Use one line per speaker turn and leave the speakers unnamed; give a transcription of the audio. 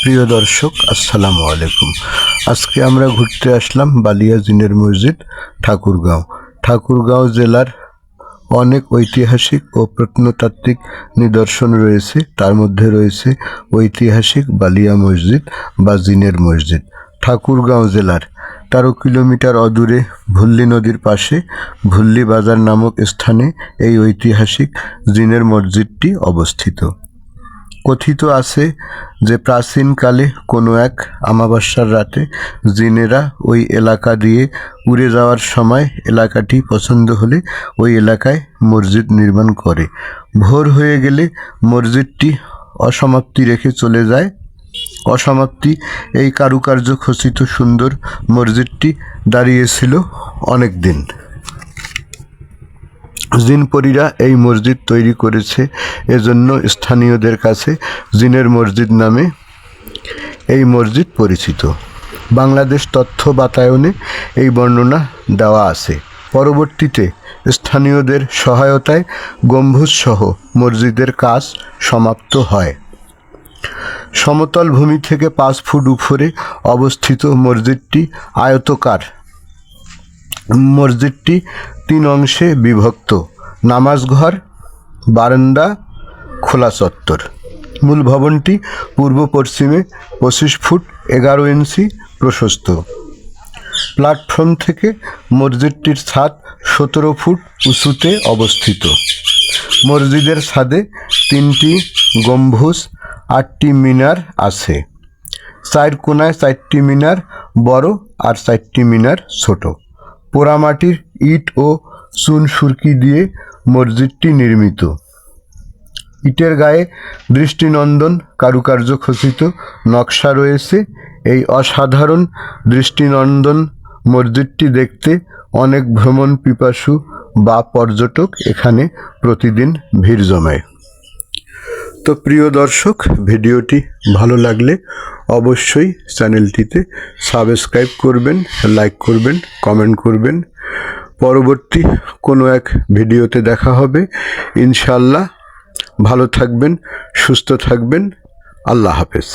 প্রিয় দর্শক, আসসালামু আলাইকুম। আজকে আমরা ঘুরতে আসলাম বালিয়া জিনের মসজিদ ঠাকুরগাঁও জেলার অনেক ঐতিহাসিক ও প্রত্নতাত্ত্বিক নিদর্শন রয়েছে। তার মধ্যে রয়েছে ঐতিহাসিক বালিয়া মসজিদ বা জিনের মসজিদ। ঠাকুরগাঁও জেলার 13 কিলোমিটার অদূরে ভুল্লি নদীর পাশে ভুল্লি বাজার নামক স্থানে এই ঐতিহাসিক জিনের মসজিদটি অবস্থিত। কথিত আছে যে প্রাচীনকালে কোনো এক আমাবস্যার রাতে জিনেরা ওই এলাকা দিয়ে উড়ে যাওয়ার সময় এলাকাটি পছন্দ হলে ওই এলাকায় মসজিদ নির্মাণ করে। ভোর হয়ে গেলে মসজিদটি অসমাপ্তি রেখে চলে যায়। অসমাপ্তি এই কারুকার্য খচিত সুন্দর মসজিদটি দাঁড়িয়েছিল অনেক দিন। জিনপরীরা এই মসজিদ তৈরি করেছে, এজন্য স্থানীয়দের কাছে জিনের মসজিদ নামে এই মসজিদ পরিচিত। বাংলাদেশ তথ্য বাতায়নে এই বর্ণনা দেওয়া আছে। পরবর্তীতে স্থানীয়দের সহায়তায় গম্বুজসহ মসজিদের কাজ সমাপ্ত হয়। সমতল ভূমি থেকে 5 ফুট উপরে অবস্থিত মসজিদটি আয়তাকার। মসজিদটি 3 অংশে বিভক্ত: নামাজ ঘর, বারান্দা, খোলা চত্বর। মূল ভবনটি পূর্ব পশ্চিমে 25 ফুট 11 ইঞ্চি প্রশস্ত। প্ল্যাটফর্ম থেকে মসজিদটির ছাদ 17 ফুট উঁচুতে অবস্থিত। মসজিদের ছাদে 3টি গম্বুজ, 8টি মিনার আছে। 4 কোণায় 4টি মিনার বড় আর 4টি মিনার ছোট। পোড়ামাটির ইট ও চুন সুরকি দিয়ে মসজিদটি নির্মিত। ইটের গায়ে দৃষ্টিনন্দন কারুকার্য খচিত নকশা রয়েছে। এই অসাধারণ দৃষ্টিনন্দন মসজিদটি দেখতে অনেক ভ্রমণ পিপাসু বা পর্যটক এখানে প্রতিদিন ভিড় জমায়। তো প্রিয় দর্শক, ভিডিওটি ভালো লাগলে অবশ্যই চ্যানেলটিতে সাবস্ক্রাইব করবেন, লাইক করবেন, কমেন্ট করবেন। পরবর্তী কোনো এক ভিডিওতে দেখা হবে ইনশাআল্লাহ। ভালো থাকবেন, সুস্থ থাকবেন। আল্লাহ হাফেজ।